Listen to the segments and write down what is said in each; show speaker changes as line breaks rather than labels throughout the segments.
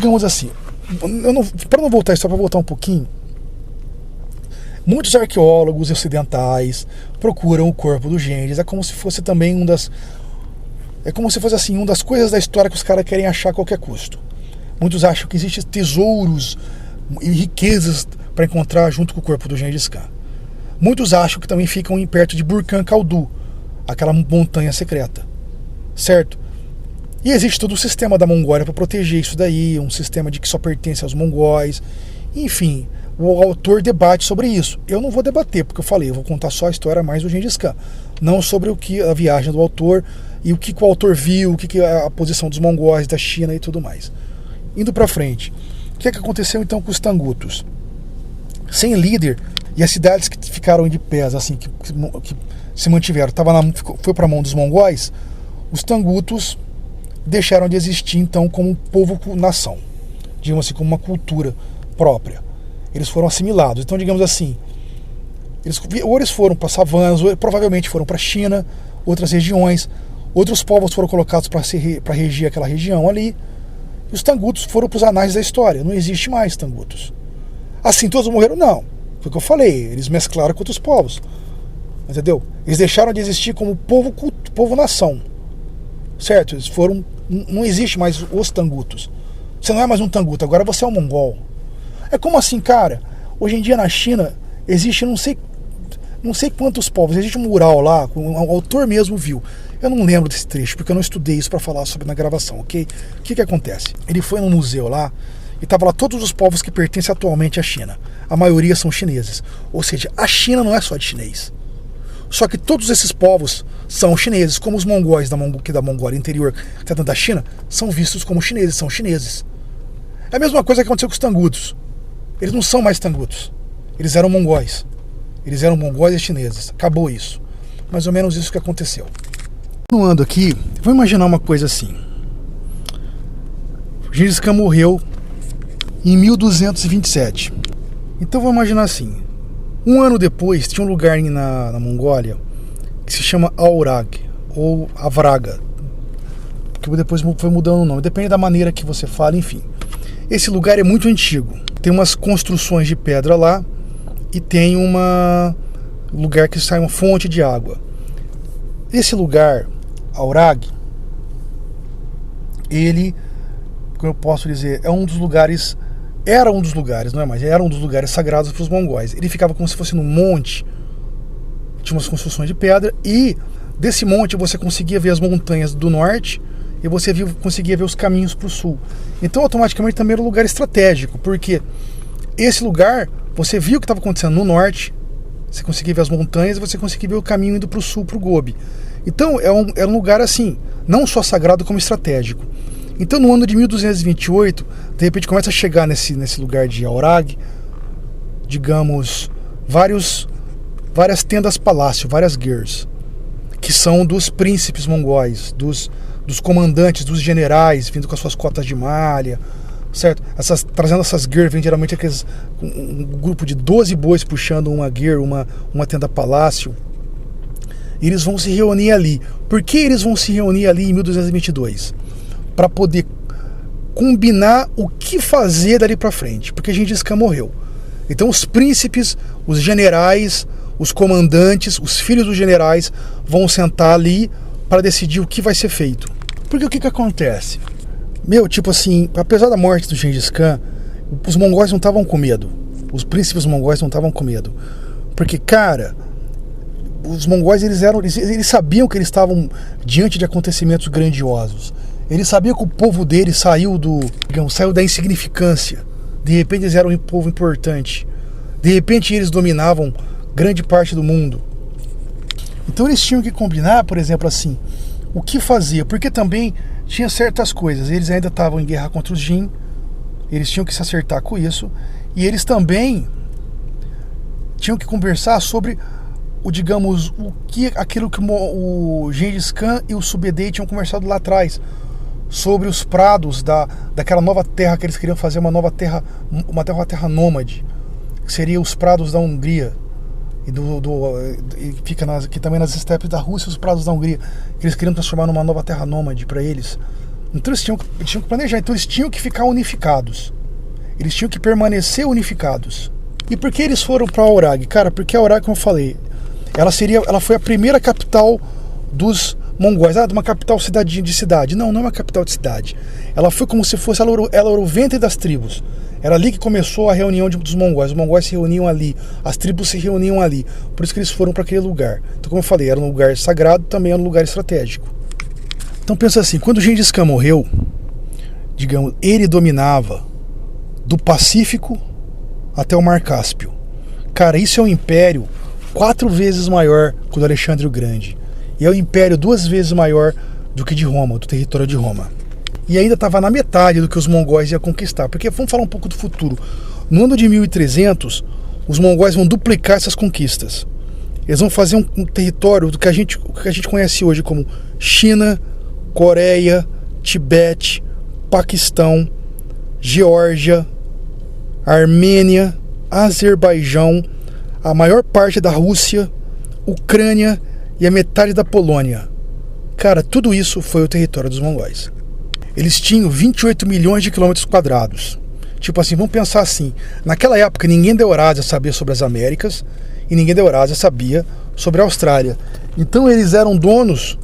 digamos assim, para não voltar só para voltar um pouquinho, muitos arqueólogos ocidentais procuram o corpo do Gengis. É como se fosse também uma das coisas da história que os caras querem achar a qualquer custo. Muitos acham que existem tesouros e riquezas para encontrar junto com o corpo do Gengis Khan. Muitos acham que também ficam perto de Burkhan Kaldu, aquela montanha secreta, certo? E existe todo o sistema da Mongólia para proteger isso daí, um sistema de que só pertence aos mongóis. Enfim, o autor debate sobre isso. Eu não vou debater, porque eu vou contar só a história mais do Gengis Khan, não sobre o que a viagem do autor e o que o autor viu, o que a posição dos mongóis, da China e tudo mais. Indo para frente, o que aconteceu então com os tangutos? Sem líder, e as cidades que ficaram de pé, assim, que se mantiveram, foi para a mão dos mongóis, os tangutos deixaram de existir então como povo-nação, digamos assim, como uma cultura própria. Eles foram assimilados. Então, digamos assim, eles foram para savanas, ou provavelmente foram para a China, outras regiões, outros povos foram colocados para regir aquela região ali, e os tangutos foram para os anais da história. Não existe mais tangutos. Assim, todos morreram? Não. Foi o que eu falei, eles mesclaram com outros povos. Entendeu? Eles deixaram de existir como povo-nação. Certo? Eles foram. Não existe mais os tangutos. Você não é mais um tanguto, agora você é um mongol. É como assim, cara? Hoje em dia na China existe não sei quantos povos. Existe um mural lá, o autor mesmo viu. Eu não lembro desse trecho, porque eu não estudei isso para falar sobre na gravação, ok? O que acontece? Ele foi num museu lá e tava lá todos os povos que pertencem atualmente à China. A maioria são chineses. Ou seja, a China não é só de chinês. Só que todos esses povos são chineses, como os mongóis da Mongólia interior, que está dentro da China, são vistos como chineses, são chineses. É a mesma coisa que aconteceu com os tangutos. Eles não são mais tangutos. Eles eram mongóis. Eles eram mongóis e chineses. Acabou isso. Mais ou menos isso que aconteceu. Continuando aqui, vou imaginar uma coisa assim. Gengis Khan morreu em 1227. Então vou imaginar assim. Um ano depois, tinha um lugar na Mongólia que se chama Aurag, ou Avraga, porque depois foi mudando o nome, depende da maneira que você fala, enfim. Esse lugar é muito antigo, tem umas construções de pedra lá e tem um lugar que sai uma fonte de água. Esse lugar, Aurag, ele, como eu posso dizer, era um dos lugares, não é mais, era um dos lugares sagrados para os mongóis. Ele ficava como se fosse num monte, tinha umas construções de pedra, e desse monte você conseguia ver as montanhas do norte e você conseguia ver os caminhos para o sul. Então automaticamente também era um lugar estratégico, porque esse lugar, você viu o que estava acontecendo no norte, você conseguia ver as montanhas e você conseguia ver o caminho indo para o sul, para o Gobi. Então era um lugar assim, não só sagrado como estratégico. Então no ano de 1228, de repente começa a chegar nesse lugar de Aurag, digamos, várias tendas-palácio, várias guers, que são dos príncipes mongóis, dos comandantes, dos generais, vindo com as suas cotas de malha, certo? Trazendo essas guers, vem geralmente um grupo de 12 bois puxando uma guer, uma tenda-palácio. E eles vão se reunir ali. Por que eles vão se reunir ali em 1222? Para poder combinar o que fazer dali para frente, porque Gengis Khan morreu. Então os príncipes, os generais, os comandantes, os filhos dos generais vão sentar ali para decidir o que vai ser feito. Porque o que acontece? Tipo assim, apesar da morte do Gengis Khan, os mongóis não estavam com medo. Os príncipes mongóis não estavam com medo. Porque, cara, os mongóis eles sabiam que eles estavam diante de acontecimentos grandiosos. Eles sabiam que o povo deles saiu da insignificância. De repente eles eram um povo importante. De repente eles dominavam grande parte do mundo. Então eles tinham que combinar, por exemplo, assim, o que fazer. Porque também tinha certas coisas. Eles ainda estavam em guerra contra os Jin. Eles tinham que se acertar com isso. E eles também tinham que conversar sobre aquilo que o Gengis Khan e o Subedei tinham conversado lá atrás, sobre os prados daquela nova terra que eles queriam fazer, uma terra nômade, que seria os prados da Hungria e fica também nas estepes da Rússia, os prados da Hungria, que eles queriam transformar numa nova terra nômade para eles. Então eles tinham que planejar, então eles tinham que ficar unificados. Eles tinham que permanecer unificados. E por que eles foram para Aurag? Cara, porque a Aurag, como eu falei, ela foi a primeira capital dos mongóis. De uma capital de cidade. Não é uma capital de cidade. Ela foi como se fosse, ela era o ventre das tribos. Era ali que começou a reunião dos mongóis. Os mongóis se reuniam ali, as tribos se reuniam ali. Por isso que eles foram para aquele lugar. Então, como eu falei, era um lugar sagrado, também era um lugar estratégico. Então pensa assim, quando Gengis Khan morreu, digamos, ele dominava do Pacífico até o Mar Cáspio. Cara, isso é um império 4 vezes maior que o do Alexandre o Grande. E é um império 2 vezes maior do que de Roma, do território de Roma. E ainda estava na metade do que os mongóis iam conquistar. Porque vamos falar um pouco do futuro. No ano de 1300, os mongóis vão duplicar essas conquistas. Eles vão fazer um território do que a gente conhece hoje como China, Coreia, Tibete, Paquistão, Geórgia, Armênia, Azerbaijão, a maior parte da Rússia, Ucrânia e a metade da Polônia. Cara, tudo isso foi o território dos mongóis. Eles tinham 28 milhões de quilômetros quadrados. Tipo assim, vamos pensar assim, naquela época ninguém da Eurásia sabia sobre as Américas e ninguém da Eurásia sabia sobre a Austrália. Então eles eram donos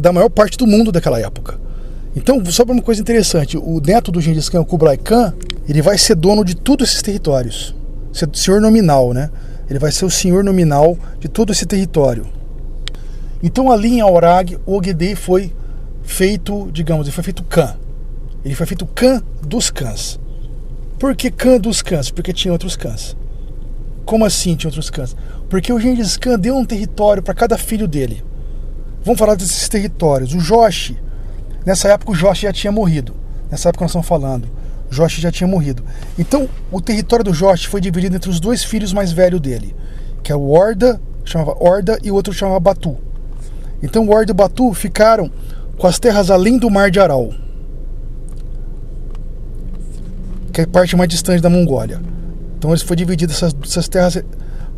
da maior parte do mundo daquela época. Então, só uma coisa interessante, o neto do Gengis Khan, o Kublai Khan, ele vai ser dono de todos esses territórios. Senhor nominal, né? Ele vai ser o senhor nominal de todo esse território. Então ali em Aurag, o Ogedei foi feito, digamos, ele foi feito Khan. Ele foi feito Khan dos Khans. Por que Khan dos Khans? Porque tinha outros Khans. Como assim tinha outros Khans? Porque o Gengis Khan deu um território para cada filho dele. Vamos falar desses territórios. O Joshi, nessa época o Joshi já tinha morrido. Nessa época nós estamos falando. O Joshi já tinha morrido. Então o território do Joshi foi dividido entre os 2 filhos mais velhos dele, que é o Orda, chamava Orda, e o outro chamava Batu. Então o Orda e o Batu ficaram com as terras além do Mar de Aral, que é a parte mais distante da Mongólia. Então eles foi dividido essas terras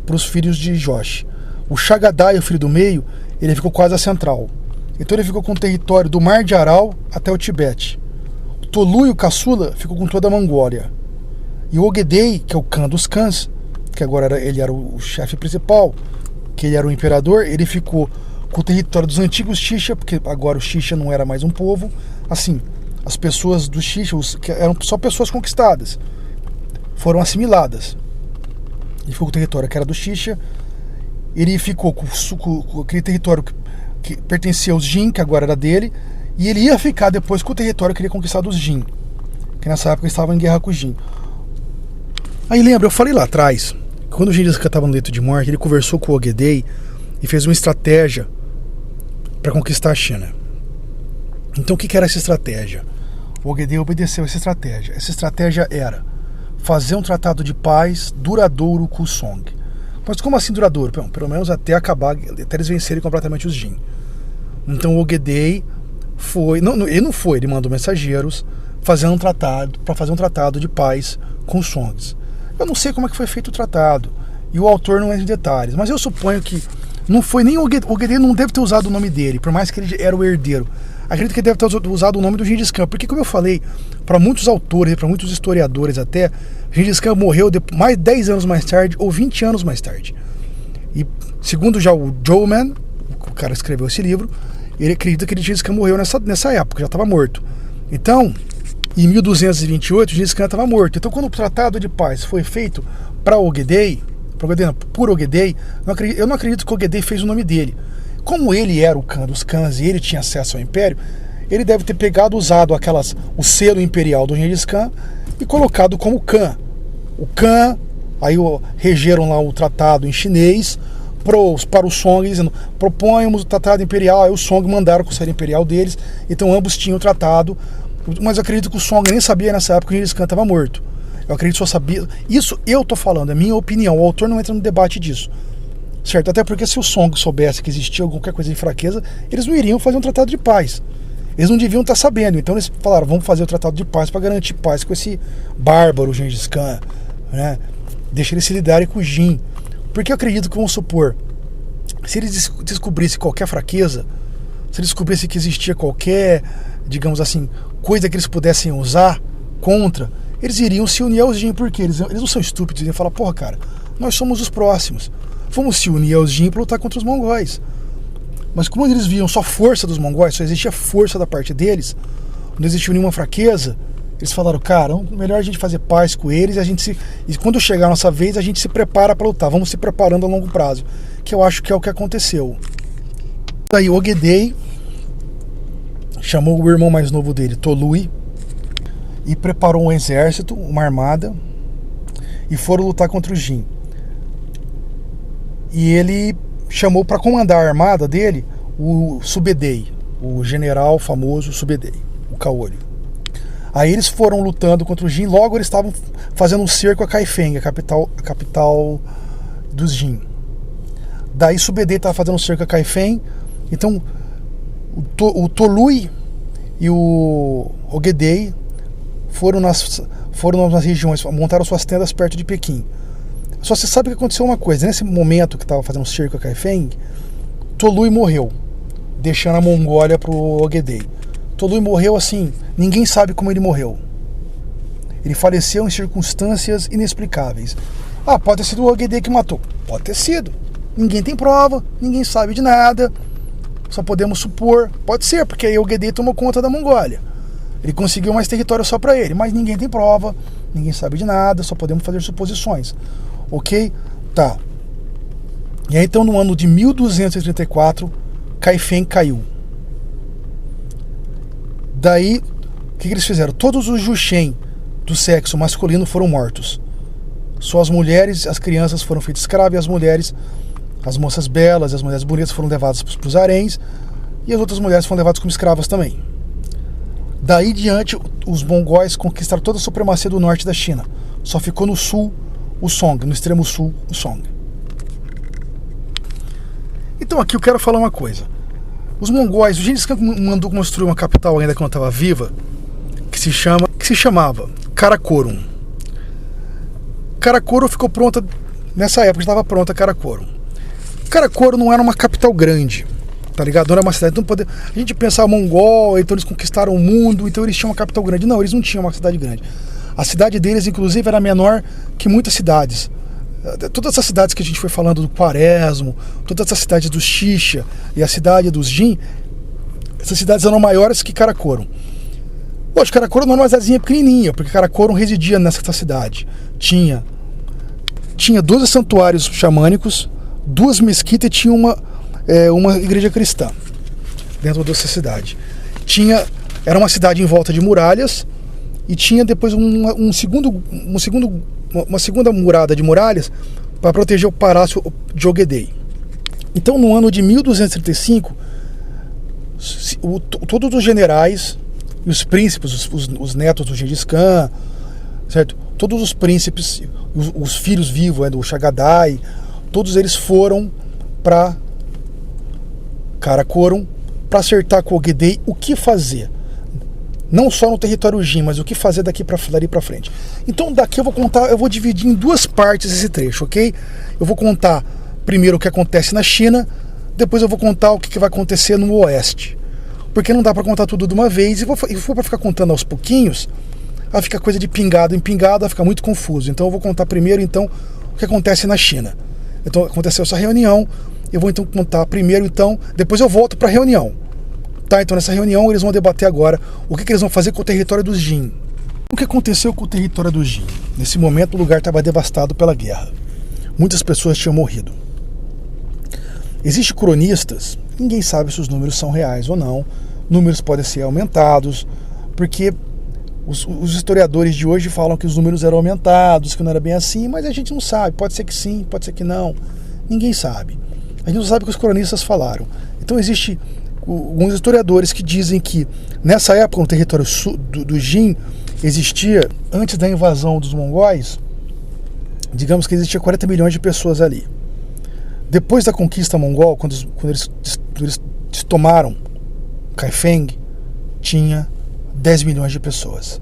para os filhos de Joshi. O Chagadai, o filho do meio, ele ficou quase a central. Então ele ficou com o território do Mar de Aral até o Tibete. O Tolu e o Caçula ficou com toda a Mongólia. E o Ogedei, que é o Khan dos Khans, que agora ele era o chefe principal, que ele era o imperador, ele ficou com o território dos antigos Xixa, porque agora o Xixa não era mais um povo. Assim, as pessoas do Xixa, que eram só pessoas conquistadas, foram assimiladas. Ele ficou com o território que era do Xixa. Ele ficou com aquele território que pertencia aos Jin, que agora era dele, e ele ia ficar depois com o território que ele ia conquistar dos Jin, que nessa época estavam em guerra com os Jin. Aí lembra, eu falei lá atrás, quando o Gengis Khan estava no leito de morte, ele conversou com o Ogedei e fez uma estratégia para conquistar a China. Então o que era essa estratégia? O Ogedei obedeceu essa estratégia. Essa estratégia era fazer um tratado de paz duradouro com o Song. Mas como assim duradouro? Pelo menos até eles vencerem completamente os Jin. Então o Ogedei foi... ele não foi, ele mandou mensageiros fazendo para fazer um tratado de paz com os Songs. Eu não sei como é que foi feito o tratado, e o autor não entra em detalhes, mas eu suponho que não foi nem o Ogedei não deve ter usado o nome dele, por mais que ele era o herdeiro. Acredito que ele deve ter usado o nome do Gengis Khan, porque como eu falei, para muitos autores, para muitos historiadores até, Gengis Khan morreu mais 10 anos mais tarde, ou 20 anos mais tarde. E segundo já o Jowman, o cara que escreveu esse livro, ele acredita que Gengis Khan morreu nessa época, já estava morto. Então, em 1228, Gengis Khan estava morto. Então quando o tratado de paz foi feito para Ogedei, por Ogedei, eu não acredito que o Ogedei fez o nome dele. Como ele era o Khan dos Khans e ele tinha acesso ao império, ele deve ter usado o selo imperial do Gengis Khan e colocado como Khan. O Khan, aí regeram lá o tratado em chinês para o Song, dizendo, propõemos o tratado imperial, aí o Song mandaram com o selo imperial deles, então ambos tinham o tratado, mas eu acredito que o Song nem sabia nessa época que o Gengis Khan estava morto. Eu acredito que só sabia. Isso eu tô falando, é minha opinião, o autor não entra no debate disso. Certo? Até porque se o Song soubesse que existia qualquer coisa de fraqueza, eles não iriam fazer um tratado de paz. Eles não deviam estar sabendo. Então eles falaram, vamos fazer o tratado de paz para garantir paz com esse bárbaro Gengis Khan, né? Deixa eles se lidarem com o Jin. Porque eu acredito que, vamos supor, se eles descobrissem qualquer fraqueza, se eles descobrissem que existia qualquer, digamos assim, coisa que eles pudessem usar contra, eles iriam se unir aos Jin, porque eles não são estúpidos, eles iam falar, porra, cara, nós somos os próximos, vamos se unir aos Jin para lutar contra os mongóis. Mas como eles viam só força dos mongóis, só existia força da parte deles, não existia nenhuma fraqueza, eles falaram, cara, melhor a gente fazer paz com eles e quando chegar a nossa vez a gente se prepara para lutar, vamos se preparando a longo prazo, que eu acho que é o que aconteceu. Daí Ogedei chamou o irmão mais novo dele, Tolui, e preparou um exército, uma armada, e foram lutar contra o Jin. E ele chamou para comandar a armada dele o Subedei, o general famoso Subedei, o Kaori. Aí eles foram lutando contra o Jin, logo eles estavam fazendo um cerco a Kaifeng, a capital dos Jin. Daí Subedei estava fazendo um cerco a Kaifeng, então o Tolui e o Ogedei foram nas regiões, montaram suas tendas perto de Pequim. Só se sabe que aconteceu uma coisa, nesse momento que estava fazendo um cerco a Kaifeng, Tolui morreu, deixando a Mongólia pro Ogedei. Tolui morreu assim, ninguém sabe como ele morreu. Ele faleceu em circunstâncias inexplicáveis. Ah, pode ter sido o Ogedei que matou. Pode ter sido. Ninguém tem prova, ninguém sabe de nada. Só podemos supor. Pode ser, porque aí o Ogedei tomou conta da Mongólia. Ele conseguiu mais território só para ele, mas ninguém tem prova, ninguém sabe de nada, só podemos fazer suposições. Ok? Tá. E aí então no ano de 1234, Kaifeng caiu. Daí, o que eles fizeram? Todos os Juchen do sexo masculino foram mortos. Só as mulheres, as crianças foram feitas escravas, e as mulheres, as moças belas, as mulheres bonitas foram levadas para os haréns, e as outras mulheres foram levadas como escravas também. Daí diante, os mongóis conquistaram toda a supremacia do norte da China. Só ficou no sul o Song, no extremo sul o Song. Então aqui eu quero falar uma coisa. Os mongóis, o Gengis Khan mandou construir uma capital ainda quando estava viva, que se chamava Karakorum. Karakorum ficou pronta, nessa época já estava pronta Karakorum. Karakorum não era uma capital grande, tá ligado? Não era uma cidade, então a gente pensava mongol, então eles conquistaram o mundo, então eles tinham uma capital grande. Não, eles não tinham uma cidade grande. A cidade deles, inclusive, era menor que muitas cidades. Todas essas cidades que a gente foi falando do Quaresmo, todas essas cidades do Xixa e a cidade dos Jin, essas cidades eram maiores que Karakorum. Lógico, Karakorum não era uma cidadezinha pequenininha, porque Karakorum residia nessa cidade. Tinha 12 santuários xamânicos, 2 mesquitas e tinha uma igreja cristã dentro dessa cidade. Era uma cidade em volta de muralhas e tinha depois uma segunda murada de muralhas para proteger o palácio de Ogedei. Então no ano de 1235 todos os generais e os príncipes, os netos do Gengis Khan, certo? Todos os príncipes, os filhos vivos do Chagadai, todos eles foram para Karakorum para acertar com Ogedei o que fazer. Não só no território Jin, mas o que fazer dali para frente. Então daqui eu vou dividir em 2 partes esse trecho, ok? Eu vou contar primeiro o que acontece na China, depois eu vou contar o que vai acontecer no Oeste. Porque não dá para contar tudo de uma vez, e for para ficar contando aos pouquinhos, vai ficar coisa de pingado em pingado, vai ficar muito confuso. Então eu vou contar primeiro então o que acontece na China. Então aconteceu essa reunião, eu vou então contar primeiro então, depois eu volto para a reunião. Tá, então nessa reunião eles vão debater agora o que eles vão fazer com o território dos Jin. O que aconteceu com o território dos Jin? Nesse momento o lugar estava devastado pela guerra. Muitas pessoas tinham morrido. Existem cronistas, ninguém sabe se os números são reais ou não. Números podem ser aumentados, porque os historiadores de hoje falam que os números eram aumentados, que não era bem assim, mas a gente não sabe. Pode ser que sim, pode ser que não. Ninguém sabe. A gente não sabe o que os cronistas falaram. Então existe alguns historiadores que dizem que nessa época no território do Jin existia, antes da invasão dos mongóis, digamos que existia 40 milhões de pessoas ali. Depois da conquista mongol, quando eles tomaram Kaifeng, tinha 10 milhões de pessoas.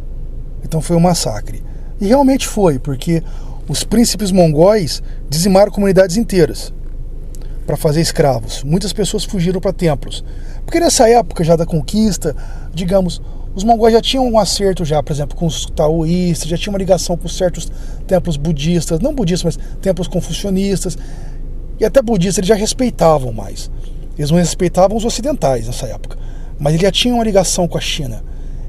Então foi um massacre. E realmente foi, porque os príncipes mongóis dizimaram comunidades inteiras. para fazer escravos. Muitas pessoas fugiram para templos. Porque nessa época já da conquista, digamos, os mongóis já tinham um acerto já, por exemplo, com os taoístas, já tinha uma ligação com certos templos budistas, não budistas, mas templos confucionistas, e até budistas eles já respeitavam mais. Eles não respeitavam os ocidentais nessa época, mas eles já tinham uma ligação com a China.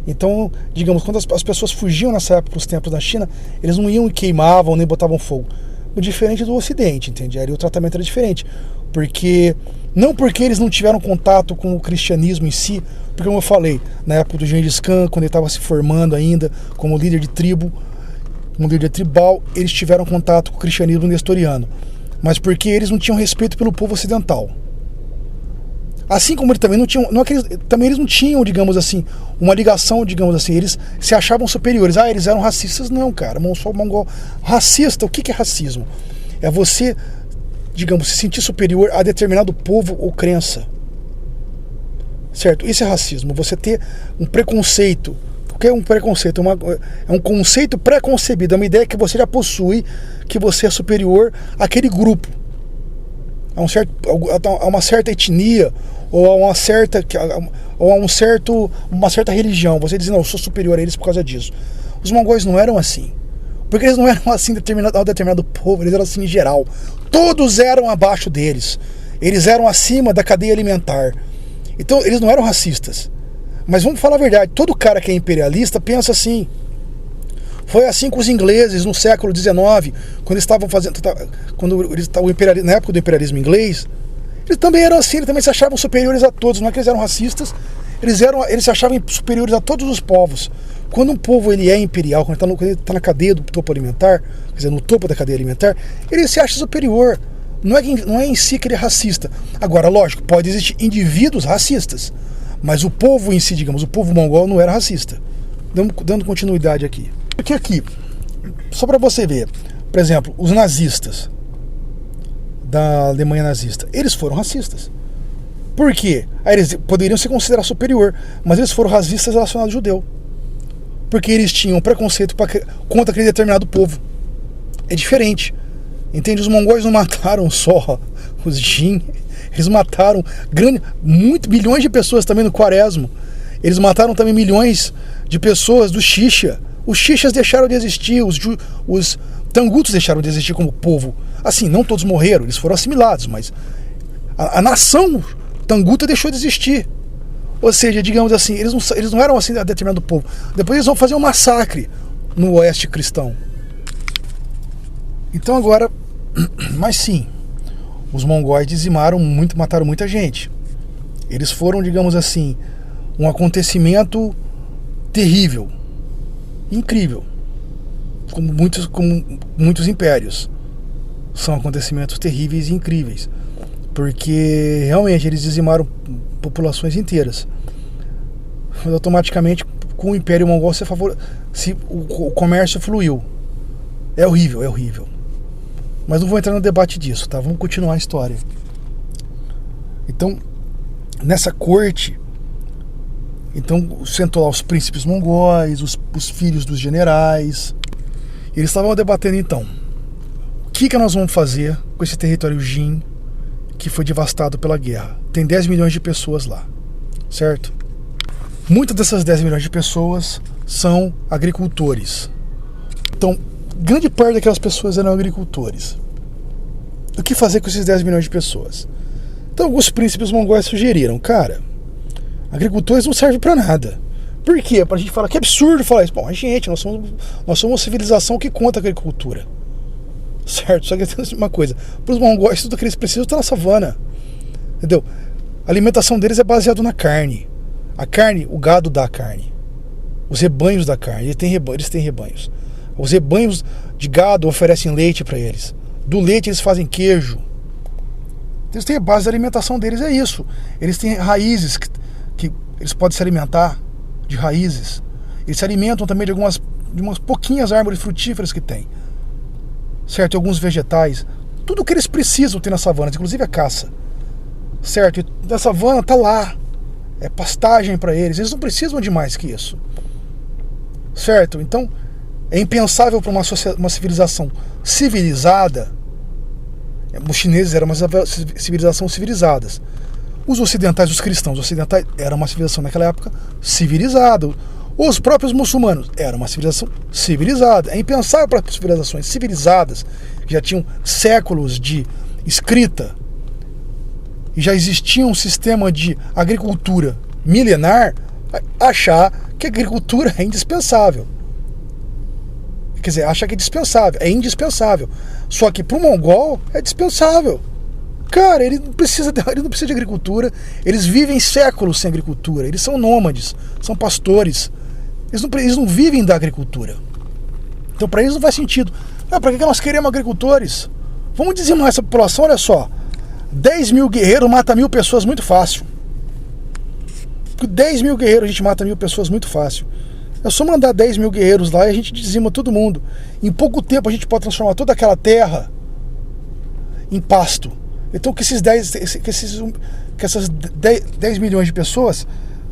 Então, digamos, quando as pessoas fugiam nessa época para os templos da China, eles não iam e queimavam, nem botavam fogo. Diferente do Ocidente, entende? Aí o tratamento era diferente. Não porque eles não tiveram contato com o cristianismo em si, porque como eu falei, na época do Gengis Khan, quando ele estava se formando ainda como líder de tribo, como líder tribal, eles tiveram contato com o cristianismo nestoriano. Mas porque eles não tinham respeito pelo povo ocidental. Assim como eles também não tinham, também eles não tinham, digamos assim, uma ligação, digamos assim, eles se achavam superiores. Ah, eles eram racistas. Não, cara, não sou mongol. Racista, o que é racismo? É você, digamos, se sentir superior a determinado povo ou crença. Certo? Isso é racismo. Você ter um preconceito. O que é um preconceito? É um conceito pré-concebido, é uma ideia que você já possui, que você é superior àquele grupo. A uma certa etnia, ou a uma certa religião. Você diz, não, eu sou superior a eles por causa disso. Os mongóis não eram assim. Porque eles não eram assim a determinado povo, eles eram assim em geral. Todos eram abaixo deles. Eles eram acima da cadeia alimentar. Então eles não eram racistas. Mas vamos falar a verdade, todo cara que é imperialista pensa assim. Foi assim com os ingleses no século XIX, quando eles estavam fazendo, na época do imperialismo inglês, eles também eram assim, eles também se achavam superiores a todos. Não é que eles eram racistas, eles se achavam superiores a todos os povos. Quando um povo ele é imperial, quando ele está na cadeia do topo alimentar, quer dizer, no topo da cadeia alimentar, ele se acha superior. Não é em si que ele é racista. Agora, lógico, pode existir indivíduos racistas, mas o povo em si, digamos, o povo mongol não era racista. Dando continuidade aqui. Porque aqui, só para você ver, por exemplo, os nazistas da Alemanha nazista, eles foram racistas. Por quê? Aí eles poderiam se considerar superior, mas eles foram racistas relacionados ao judeu. Porque eles tinham preconceito contra aquele determinado povo. É diferente. Entende? Os mongóis não mataram só os Jin, eles mataram bilhões de pessoas também no Quaresma. Eles mataram também milhões de pessoas do Xixa. Os Xixas deixaram de existir, os Tangutos deixaram de existir como povo. Assim, não todos morreram, eles foram assimilados, mas a nação Tanguta deixou de existir. Ou seja, digamos assim, eles não eram assim a determinado povo. Depois eles vão fazer um massacre no oeste cristão. Então agora, mas sim, os mongóis mataram muita gente. Eles foram, digamos assim, um acontecimento terrível, incrível, como muitos impérios. São acontecimentos terríveis e incríveis, porque realmente eles dizimaram populações inteiras. Mas automaticamente, com o Império Mongol, o comércio fluiu. É horrível, é horrível. Mas não vou entrar no debate disso, tá? Vamos continuar a história. Então, nessa corte, sentou lá os príncipes mongóis, os filhos dos generais. Eles estavam debatendo então, o que nós vamos fazer com esse território Jin que foi devastado pela guerra? Tem 10 milhões de pessoas lá, certo? Muitas dessas 10 milhões de pessoas são agricultores. Então, grande parte daquelas pessoas eram agricultores. O que fazer com esses 10 milhões de pessoas? Então, alguns príncipes mongóis sugeriram, cara, agricultores não servem para nada. Por quê? Pra gente falar que é absurdo falar isso. Bom, gente, nós somos uma civilização que conta a agricultura. Certo? Só que tem uma coisa. Para os mongóis, tudo que eles precisam está na savana. Entendeu? A alimentação deles é baseada na carne. A carne, o gado dá carne. Os rebanhos dá carne. Eles têm rebanhos. Os rebanhos de gado oferecem leite para eles. Do leite eles fazem queijo. Eles têm a base da alimentação deles, é isso. Eles têm raízes que eles podem se alimentar de raízes. Eles se alimentam também de umas pouquinhas árvores frutíferas que tem. Certo? E alguns vegetais. Tudo o que eles precisam ter na savana, inclusive a caça. Certo? E da savana tá lá. É pastagem para eles. Eles não precisam de mais que isso. Certo? Então, é impensável para uma civilização civilizada, Os chineses eram uma civilização civilizadas. Os ocidentais, os cristãos ocidentais, eram uma civilização naquela época civilizada. Os próprios muçulmanos eram uma civilização civilizada. É impensável para civilizações civilizadas, que já tinham séculos de escrita, e já existia um sistema de agricultura milenar, achar que a agricultura é indispensável. Quer dizer, acha que é dispensável. É indispensável. Só que para o mongol é dispensável. Cara, ele não precisa de agricultura. Eles vivem séculos sem agricultura. Eles são nômades, são pastores. Eles não vivem da agricultura. Então para eles não faz sentido. Para que nós queremos agricultores? Vamos dizimar essa população, olha só. 10 mil guerreiros mata 1.000 pessoas muito fácil. 10 mil guerreiros a gente mata 1.000 pessoas muito fácil. É só mandar 10 mil guerreiros lá e a gente dizima todo mundo. Em pouco tempo a gente pode transformar toda aquela terra em pasto. Então que essas 10 milhões de pessoas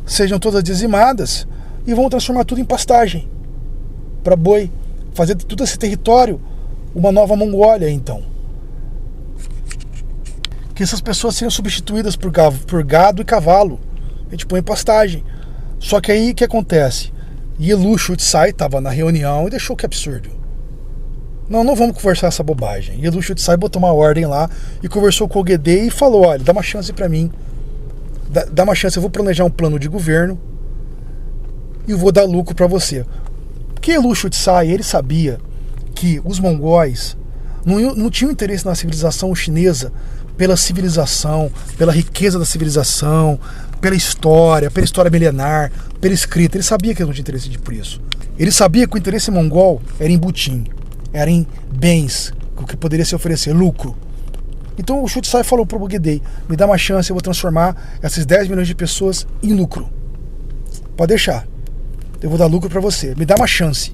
sejam todas dizimadas e vão transformar tudo em pastagem para boi. Fazer de todo esse território uma nova Mongólia, então. Que essas pessoas sejam substituídas por gado e cavalo. A gente põe pastagem. Só que aí o que acontece? Yelu Chutsai estava na reunião e deixou que absurdo. Não vamos conversar essa bobagem. Yelu Chutsai botou uma ordem lá e conversou com o Ogedei e falou: olha, dá uma chance para mim. Dá uma chance, eu vou planejar um plano de governo e eu vou dar lucro para você. Porque Yelu Chutsai, ele sabia que os mongóis não tinham interesse na civilização chinesa pela civilização, pela riqueza da civilização, pela história milenar, pela escrita. Ele sabia que não tinha interesse por isso. Ele sabia que o interesse mongol era em butim, era em bens, o que poderia se oferecer, lucro. Então o Chutsai falou para o Ogedei: me dá uma chance, eu vou transformar essas 10 milhões de pessoas em lucro. Pode deixar, eu vou dar lucro para você, me dá uma chance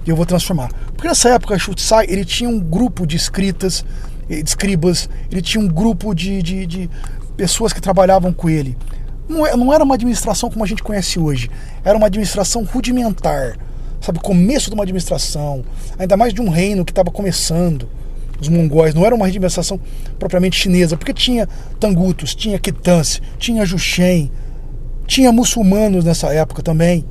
e eu vou transformar. Porque nessa época o Chutsai, ele tinha um grupo de escribas, ele tinha um grupo de pessoas que trabalhavam com ele. Não era uma administração como a gente conhece hoje. Era uma administração rudimentar. Sabe, o começo de uma administração, ainda mais de um reino que estava começando. Os mongóis, não era uma administração propriamente chinesa, porque tinha tangutos, tinha quitãs, tinha juxen, tinha muçulmanos nessa época também.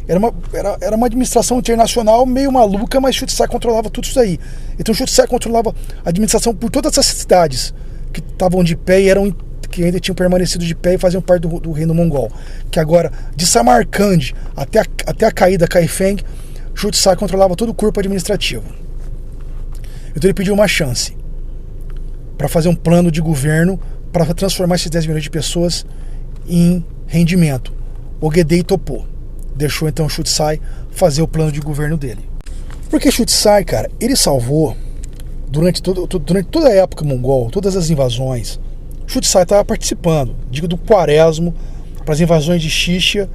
Era uma administração internacional meio maluca, mas Chutsai controlava tudo isso aí. Então Chutsai controlava a administração por todas essas cidades que estavam de pé e que ainda tinham permanecido de pé e faziam parte do reino mongol. Que agora, de Samarcande até a caída Kaifeng, Chutsai controlava todo o corpo administrativo. Então ele pediu uma chance para fazer um plano de governo para transformar esses 10 milhões de pessoas em rendimento. Ogedei topou. Deixou então Chutsai fazer o plano de governo dele. Porque Chutsai, cara, ele salvou durante toda a época mongol, todas as invasões. Chutsai estava participando, digo, do Quaresmo, para as invasões de Xixia,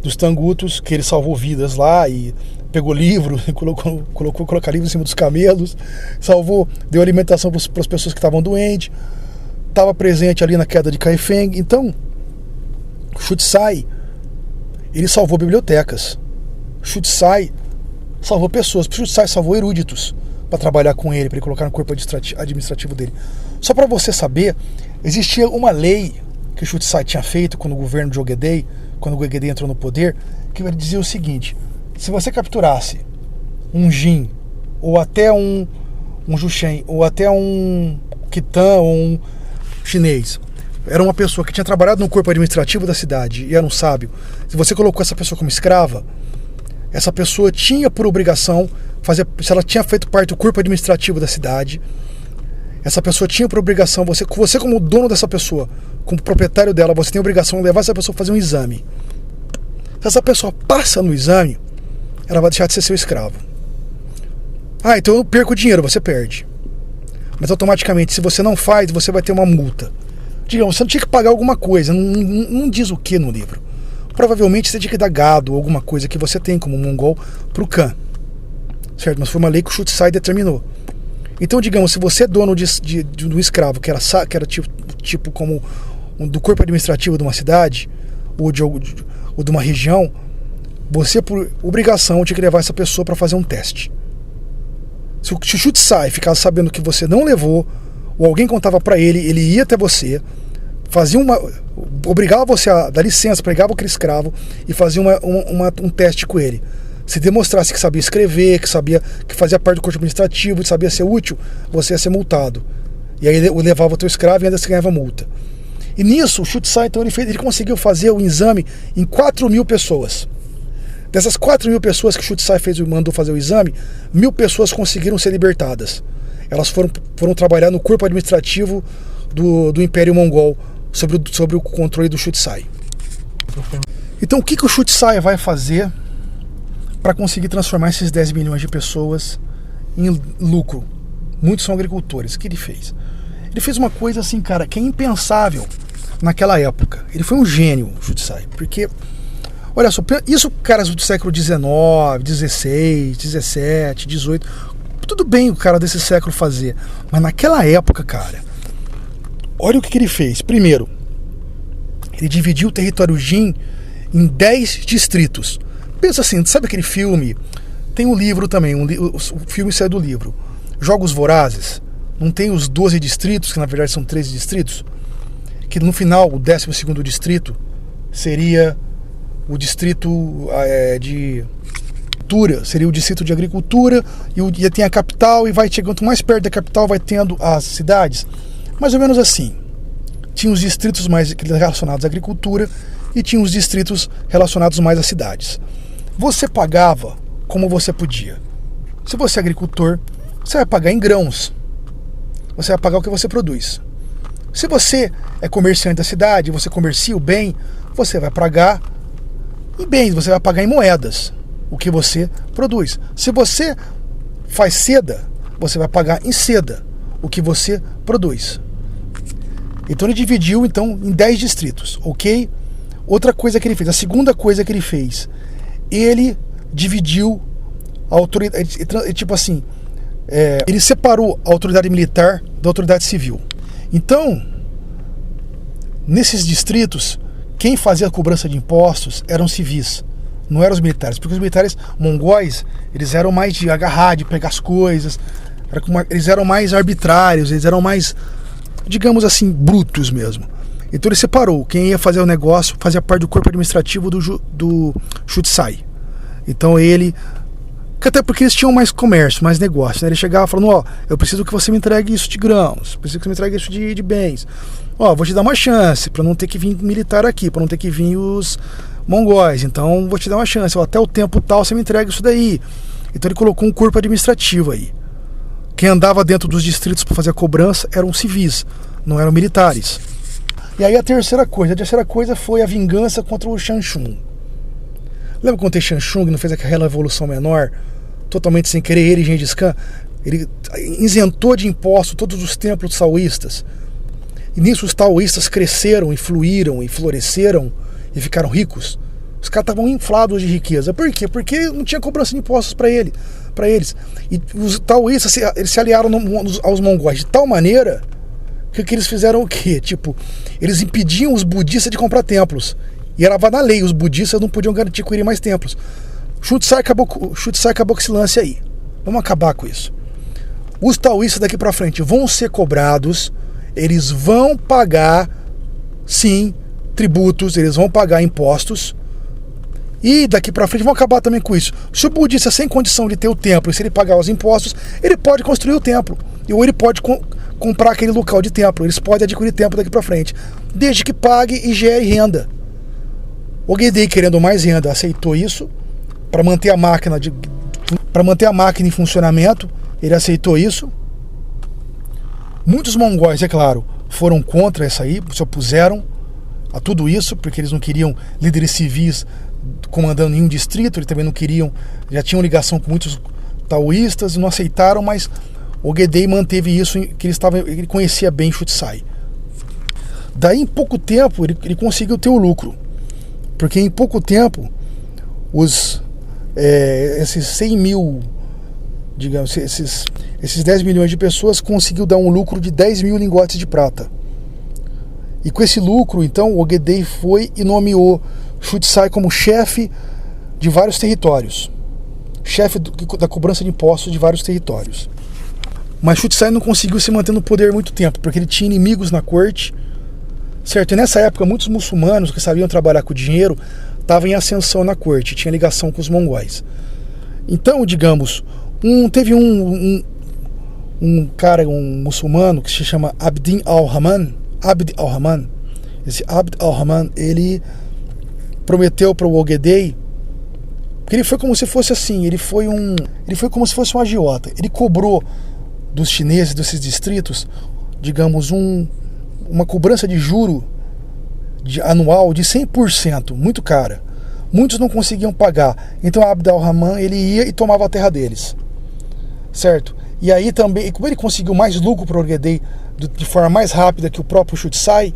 dos tangutos, que ele salvou vidas lá e pegou livro, colocar livro em cima dos camelos, salvou, deu alimentação para as pessoas que estavam doentes, estava presente ali na queda de Kaifeng. Então, Chutsai, ele salvou bibliotecas. Chutsai salvou pessoas. Chutsai salvou eruditos para trabalhar com ele, para ele colocar no corpo administrativo dele. Só para você saber, existia uma lei que Chutsai tinha feito quando o governo de Ogedei, quando o Ogedei entrou no poder, que ele dizia o seguinte: se você capturasse um Jin, ou até um Juxen, ou até um Kitã, ou um chinês, era uma pessoa que tinha trabalhado no corpo administrativo da cidade e era um sábio, se você colocou essa pessoa como escrava, essa pessoa tinha por obrigação se ela tinha feito parte do corpo administrativo da cidade, essa pessoa tinha por obrigação, você como dono dessa pessoa, como proprietário dela, você tem a obrigação de levar essa pessoa a fazer um exame. Se essa pessoa passa no exame, ela vai deixar de ser seu escravo. Então eu perco o dinheiro, você perde. Mas automaticamente, se você não faz, você vai ter uma multa. Digamos, você não tinha que pagar alguma coisa, não diz o que no livro. Provavelmente você tinha que dar gado ou alguma coisa que você tem como mongol pro Khan. Certo? Mas foi uma lei que o Chutsai determinou. Então, digamos, se você é dono de um escravo que era tipo como do corpo administrativo de uma cidade ou de uma região, você por obrigação tinha que levar essa pessoa para fazer um teste. Se o Chutsai ficasse sabendo que você não levou ou alguém contava para ele, ele ia até você, obrigava você a dar licença, pegava aquele escravo e fazia um teste com ele. Se demonstrasse que sabia escrever, que fazia parte do corpo administrativo, que sabia ser útil, você ia ser multado. E aí ele levava o teu escravo e ainda se ganhava multa. E nisso, o Shutsai, então, ele conseguiu fazer o exame em 4.000 pessoas. Dessas 4.000 pessoas que o Shutsai mandou fazer o exame, 1.000 pessoas conseguiram ser libertadas. Elas foram trabalhar no corpo administrativo do Império Mongol, sobre o controle do Shutsai. Então, o que o Shutsai vai fazer para conseguir transformar esses 10 milhões de pessoas em lucro? Muitos são agricultores. O que ele fez? Ele fez uma coisa assim, cara, que é impensável naquela época. Ele foi um gênio, o Shutsai, porque, olha só, isso caras do século XIX, XVI, XVII, XVIII, tudo bem o cara desse século fazer, mas naquela época, cara, olha o que ele fez. Primeiro, ele dividiu o território Jin em 10 distritos. Pensa assim, sabe aquele filme? Tem um livro também, o filme saiu do livro, Jogos Vorazes. Não tem os 12 distritos, que na verdade são 13 distritos? Que no final, o 12º distrito seria o distrito de agricultura, seria o distrito de agricultura, e tem a capital, e vai chegando mais perto da capital, vai tendo as cidades. Mais ou menos assim. Tinha os distritos mais relacionados à agricultura e tinha os distritos relacionados mais às cidades. Você pagava como você podia. Se você é agricultor, você vai pagar em grãos. Você vai pagar o que você produz. Se você é comerciante da cidade, você comercia o bem, você vai pagar em bens, você vai pagar em moedas o que você produz. Se você faz seda, você vai pagar em seda o que você produz. Então ele dividiu então em 10 distritos, ok? Outra coisa que ele fez, a segunda coisa que ele fez, ele dividiu a autoridade, tipo assim, ele separou a autoridade militar da autoridade civil. Então, nesses distritos, quem fazia a cobrança de impostos eram civis, não eram os militares, porque os militares mongóis, eles eram mais de agarrar, de pegar as coisas, eles eram mais arbitrários, eles eram mais, digamos assim, brutos mesmo. Então ele separou, quem ia fazer o negócio fazia parte do corpo administrativo do Shutsai. Então ele, até porque eles tinham mais comércio, mais negócio, né? Ele chegava falando, eu preciso que você me entregue isso de grãos, preciso que você me entregue isso de bens, vou te dar uma chance, para não ter que vir militar aqui, para não ter que vir os mongóis, então vou te dar uma chance, até o tempo tal você me entrega isso daí. Então ele colocou um corpo administrativo aí. Quem andava dentro dos distritos para fazer a cobrança eram civis, não eram militares. E aí a terceira coisa foi a vingança contra o Shang-Chung. Lembra quando o Shang-Chung não fez aquela revolução menor, totalmente sem querer, ele e Gengis Khan? Ele isentou de imposto todos os templos taoístas. E nisso os taoístas cresceram, e fluíram, e floresceram, e ficaram ricos. Os caras estavam inflados de riqueza. Por quê? Porque não tinha cobrança de impostos para eles. E os taoístas eles se aliaram aos mongóis de tal maneira que eles fizeram o quê? Tipo, eles impediam os budistas de comprar templos. E era na lei, os budistas não podiam garantir que iriam mais templos. Shutsai acabou com esse lance aí. Vamos acabar com isso. Os taoístas daqui para frente vão ser cobrados, eles vão pagar, sim, tributos, eles vão pagar impostos. E daqui para frente vão acabar também com isso. Se o budista sem condição de ter o templo, e se ele pagar os impostos, ele pode construir o templo. Ou ele pode comprar aquele local de templo. Eles podem adquirir templo daqui para frente, desde que pague e gere renda. O Ogedei, querendo mais renda, aceitou isso para manter a máquina em funcionamento. Ele aceitou isso. Muitos mongóis, é claro, foram contra isso aí, se opuseram a tudo isso, porque eles não queriam líderes civis comandando nenhum distrito, eles também não queriam, já tinham ligação com muitos taoístas e não aceitaram, mas o Ogedei manteve isso, que ele conhecia bem Shutsai. Daí em pouco tempo ele conseguiu ter o lucro, porque em pouco tempo esses 100 mil, digamos, esses 10 milhões de pessoas conseguiu dar um lucro de 10 mil lingotes de prata. E com esse lucro, então, o Ogedei foi e nomeou Shutsai como chefe de vários territórios. Chefe da cobrança de impostos de vários territórios. Mas Chutzai não conseguiu se manter no poder muito tempo, porque ele tinha inimigos na corte, certo? E nessa época, muitos muçulmanos que sabiam trabalhar com dinheiro estavam em ascensão na corte, tinha ligação com os mongóis. Então, digamos, teve um cara, um muçulmano que se chama Abd al-Rahman. Esse Abd al-Rahman, ele prometeu para o Ogedei, porque ele foi como se fosse assim, ele foi como se fosse um agiota. Ele cobrou dos chineses, desses distritos, digamos, uma cobrança de juro anual de 100%, muito cara. Muitos não conseguiam pagar. Então Abd al-Rahman, ele ia e tomava a terra deles, certo? E aí também, como ele conseguiu mais lucro para o Ogedei de forma mais rápida que o próprio Chutzai,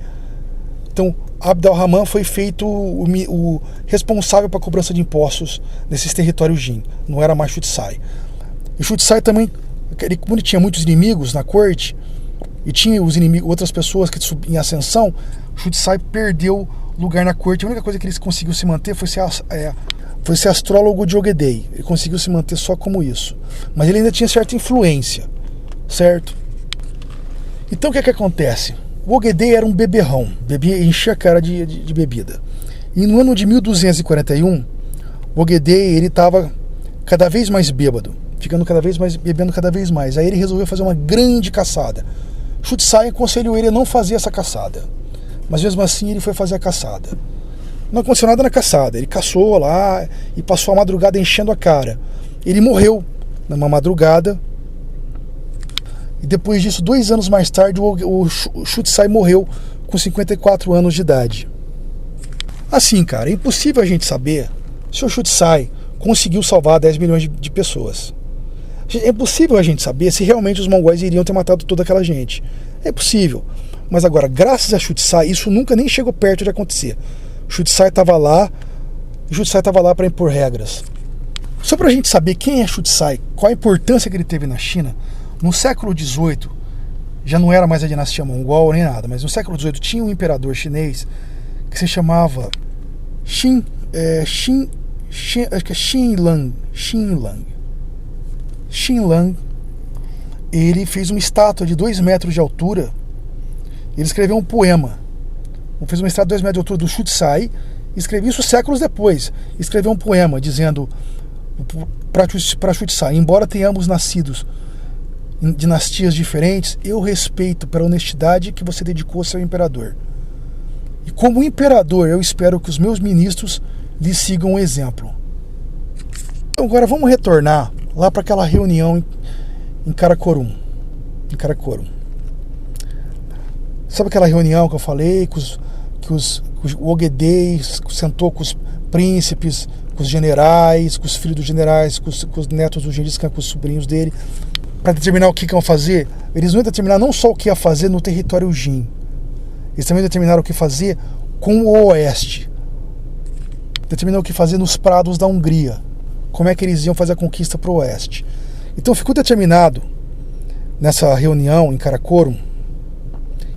então Abd al-Rahman foi feito o responsável para a cobrança de impostos nesses territórios Jin. Não era mais Chutzai. E Chutzai também, como ele tinha muitos inimigos na corte e tinha os inimigos, outras pessoas que subiam em ascensão, Chutzai perdeu lugar na corte. A única coisa que ele conseguiu se manter foi ser astrólogo de Ogedei. Ele conseguiu se manter só como isso. Mas ele ainda tinha certa influência, certo? Então o que acontece? O Ogedei era um beberrão, enchia a cara de bebida. E no ano de 1241, o Ogedei, ele estava cada vez mais bêbado, bebendo cada vez mais. Aí ele resolveu fazer uma grande caçada. Chutzai aconselhou ele a não fazer essa caçada, mas mesmo assim ele foi fazer a caçada. Não aconteceu nada na caçada, ele caçou lá e passou a madrugada enchendo a cara. Ele morreu numa madrugada. E depois disso, 2 anos mais tarde, o Chutzai morreu com 54 anos de idade. Assim, cara, é impossível a gente saber se o Chutzai conseguiu salvar 10 milhões de pessoas. É impossível a gente saber se realmente os mongóis iriam ter matado toda aquela gente. É impossível. Mas agora, graças a Chutzai, isso nunca nem chegou perto de acontecer. O Chutzai estava lá para impor regras. Só para a gente saber quem é Chutzai, qual a importância que ele teve na China, no século XVIII, já não era mais a dinastia mongol nem nada, mas no século XVIII tinha um imperador chinês que se chamava Xinlang. Ele fez uma estátua de 2 metros de altura. Ele escreveu um poema. Fez uma estátua de 2 metros de altura do Chutzai. Escreveu isso séculos depois. Escreveu um poema dizendo para Chutzai: embora tenhamos nascidos em dinastias diferentes, eu respeito pela honestidade que você dedicou ao seu imperador. E como imperador, eu espero que os meus ministros lhe sigam o exemplo. Então, agora vamos retornar lá para aquela reunião em Karakorum. Sabe aquela reunião que eu falei o Ogedei sentou com os príncipes, com os generais, com os filhos dos generais, com os netos do Gengis Khan, com os sobrinhos dele, para determinar o que iam fazer? Eles não iam determinar não só o que ia fazer no território Jin, eles também determinaram o que fazer com o oeste, determinaram o que fazer nos prados da Hungria, como é que eles iam fazer a conquista para o oeste. Então ficou determinado nessa reunião em Karakorum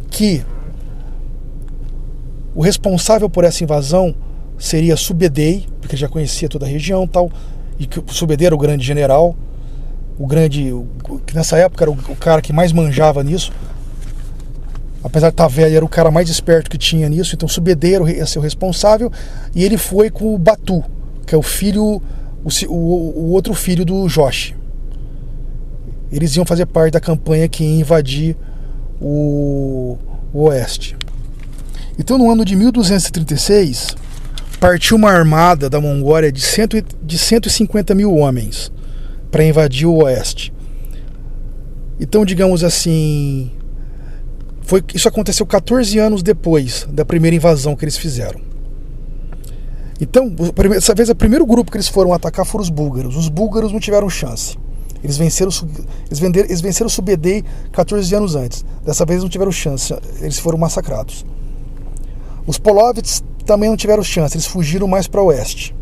que o responsável por essa invasão seria Subedei, porque ele já conhecia toda a região tal, e que o Subedei era o grande general, que nessa época era o cara que mais manjava nisso, apesar de estar velho, era o cara mais esperto que tinha nisso. Então Subedei ia ser o responsável, e ele foi com o Batu, que é o outro filho do Joshi. Eles iam fazer parte da campanha que ia invadir o oeste. Então no ano de 1236 partiu uma armada da Mongólia de 150 mil homens para invadir o oeste. Então, digamos assim, isso aconteceu 14 anos depois da primeira invasão que eles fizeram. Então, dessa vez, o primeiro grupo que eles foram atacar foram os búlgaros. Os búlgaros não tiveram chance. Eles venceram o Subedei 14 anos antes. Dessa vez não tiveram chance. Eles foram massacrados. Os Polovets também não tiveram chance. Eles fugiram mais para o oeste.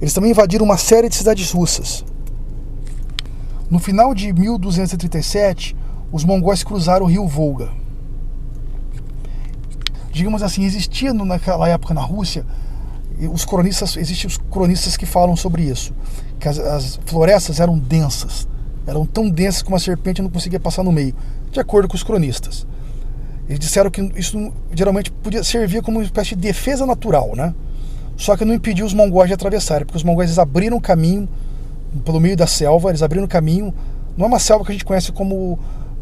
Eles também invadiram uma série de cidades russas. No final de 1237, os mongóis cruzaram o rio Volga. Digamos assim, existia naquela época na Rússia, existem os cronistas que falam sobre isso, que as florestas eram densas, eram tão densas que uma serpente não conseguia passar no meio, de acordo com os cronistas. Eles disseram que isso geralmente podia servir como uma espécie de defesa natural, né? Só que não impediu os mongóis de atravessarem, porque os mongóis eles abriram caminho pelo meio da selva, eles abriram caminho. Não é uma selva que a gente conhece como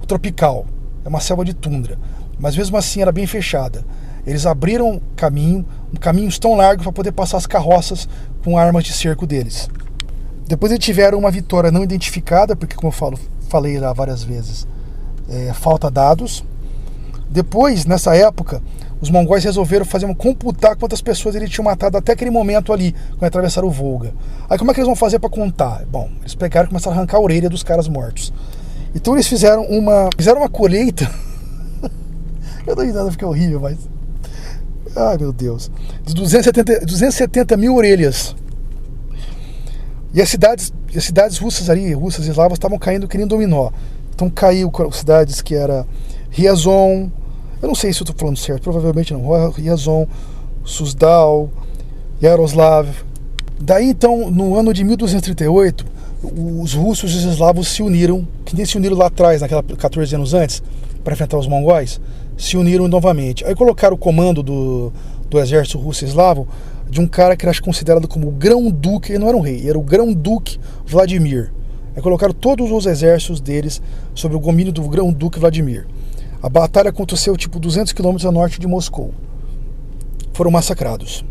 tropical, é uma selva de tundra, mas mesmo assim era bem fechada. Eles abriram caminhos tão largos para poder passar as carroças com armas de cerco deles. Depois eles tiveram uma vitória não identificada, porque como eu falei lá várias vezes, falta dados. Depois, nessa época, os mongóis resolveram computar quantas pessoas eles tinham matado até aquele momento ali, quando atravessaram o Volga. Aí como é que eles vão fazer para contar? Bom, eles pegaram e começaram a arrancar a orelha dos caras mortos. Então eles fizeram uma colheita. Eu não nada, fica horrível, mas... Ai, meu Deus. De 270 mil orelhas. E as cidades russas ali, russas e eslavas, estavam caindo que nem dominó. Então caiu cidades que era Ryazan, eu não sei se eu estou falando certo, provavelmente não, Ryazan, Suzdal, Yaroslav. Daí então, no ano de 1238, os russos e os eslavos se uniram, que nem se uniram lá atrás, 14 anos antes, para enfrentar os mongóis, se uniram novamente. Aí colocaram o comando do exército russo e eslavo de um cara que era considerado como o grão-duque, ele não era um rei, era o grão-duque Vladimir. Aí colocaram todos os exércitos deles sob o domínio do grão-duque Vladimir. A batalha aconteceu tipo 200 km a norte de Moscou. Foram massacrados.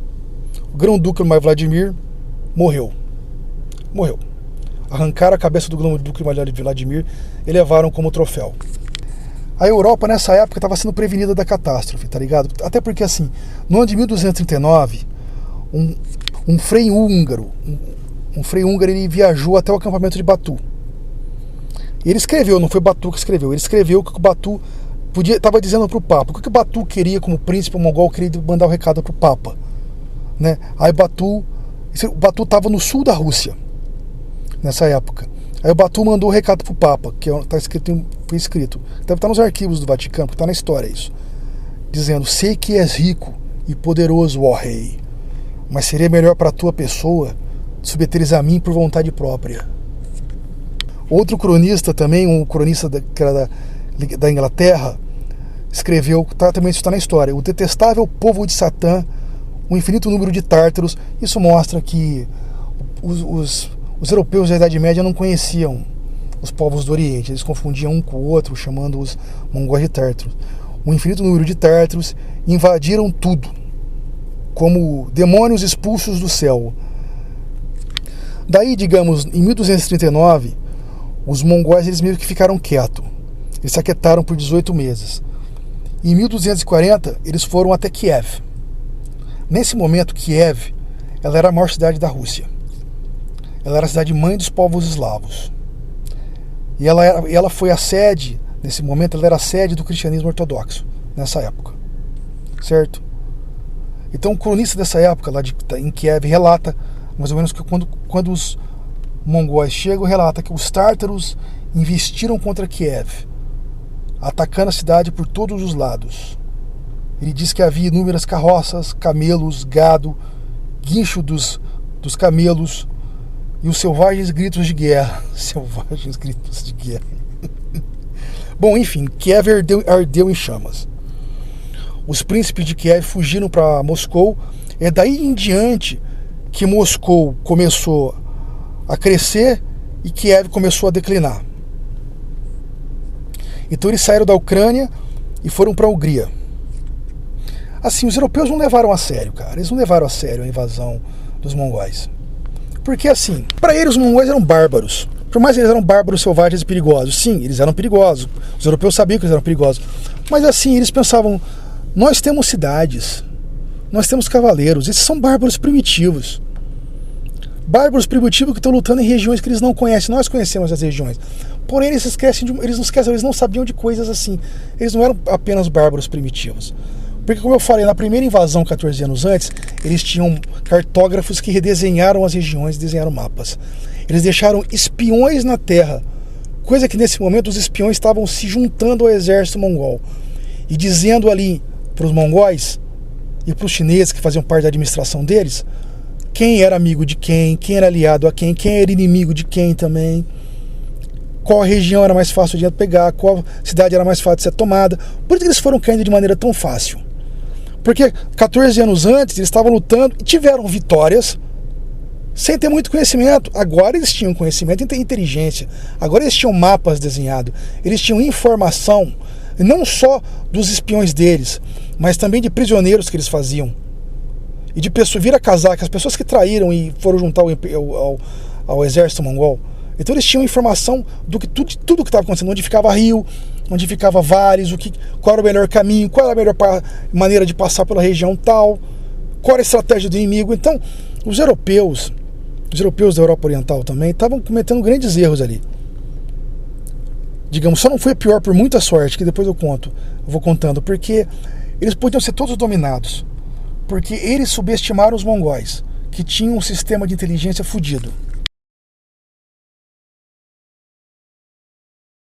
O grão-duque Vladimir morreu. Arrancaram a cabeça do grão-duque Vladimir e levaram como troféu. A Europa nessa época estava sendo prevenida da catástrofe, tá ligado? Até porque assim, no ano de 1239, um frei húngaro, ele viajou até o acampamento de Batu. E ele escreveu, não foi Batu que escreveu, ele escreveu que o Batu estava dizendo para o Papa. O que o Batu queria como príncipe mongol, queria mandar o recado para o Papa, né? Aí Batu estava no sul da Rússia nessa época. Aí o Batu mandou o recado para o Papa, que foi escrito, deve estar nos arquivos do Vaticano, porque está na história isso, dizendo: sei que és rico e poderoso, ó rei, mas seria melhor para a tua pessoa submeteres a mim por vontade própria. Outro cronista também, um cronista que era da Inglaterra, escreveu, também isso está na história: o detestável povo de Satã, o infinito número de tártaros. Isso mostra que os europeus da Idade Média não conheciam os povos do Oriente, eles confundiam um com o outro, chamando os mongóis de tártaros. O infinito número de tártaros invadiram tudo, como demônios expulsos do céu. Daí, digamos, em 1239, os mongóis eles meio que ficaram quietos. Eles se aquietaram por 18 meses. Em 1240, eles foram até Kiev. Nesse momento, Kiev, ela era a maior cidade da Rússia. Ela era a cidade mãe dos povos eslavos. E ela foi a sede, nesse momento, ela era a sede do cristianismo ortodoxo, nessa época. Certo? Então, o cronista dessa época, lá em Kiev, relata, mais ou menos, que quando os mongóis chegam, relata que os tártaros investiram contra Kiev, atacando a cidade por todos os lados. Ele diz que havia inúmeras carroças, camelos, gado, guincho dos camelos e os selvagens gritos de guerra. Selvagens gritos de guerra. Bom, enfim, Kiev ardeu em chamas. Os príncipes de Kiev fugiram para Moscou. É daí em diante que Moscou começou a crescer e Kiev começou a declinar. Então eles saíram da Ucrânia e foram para a Hungria. Assim, os europeus não levaram a sério, cara. Eles não levaram a sério a invasão dos mongóis. Porque assim, para eles os mongóis eram bárbaros. Por mais que eles eram bárbaros, selvagens e perigosos. Sim, eles eram perigosos. Os europeus sabiam que eles eram perigosos. Mas assim, eles pensavam: nós temos cidades, nós temos cavaleiros. Esses são bárbaros primitivos. Bárbaros primitivos que estão lutando em regiões que eles não conhecem. Nós conhecemos as regiões. Porém, eles não sabiam de coisas assim. Eles não eram apenas bárbaros primitivos. Porque, como eu falei, na primeira invasão, 14 anos antes, eles tinham cartógrafos que redesenharam as regiões, desenharam mapas. Eles deixaram espiões na terra, coisa que nesse momento os espiões estavam se juntando ao exército mongol e dizendo ali para os mongóis e para os chineses que faziam parte da administração deles quem era amigo de quem era aliado a quem era inimigo de quem também. qual região era mais fácil de pegar, qual cidade era mais fácil de ser tomada. Por isso que eles foram caindo de maneira tão fácil. Porque 14 anos antes eles estavam lutando e tiveram vitórias sem ter muito conhecimento. Agora eles tinham conhecimento e inteligência. Agora eles tinham mapas desenhados. Eles tinham informação, não só dos espiões deles, mas também de prisioneiros que eles faziam. E de pessoas, vira casaca, as pessoas que traíram e foram juntar ao exército mongol. Então eles tinham informação do que tudo que estava acontecendo, onde ficava rio, onde ficava vales, qual era o melhor caminho, qual era a melhor maneira de passar pela região tal, qual era a estratégia do inimigo. Então, os europeus da Europa Oriental também estavam cometendo grandes erros ali. Digamos, só não foi pior por muita sorte, que depois eu vou contando, porque eles podiam ser todos dominados, porque eles subestimaram os mongóis, que tinham um sistema de inteligência fudido.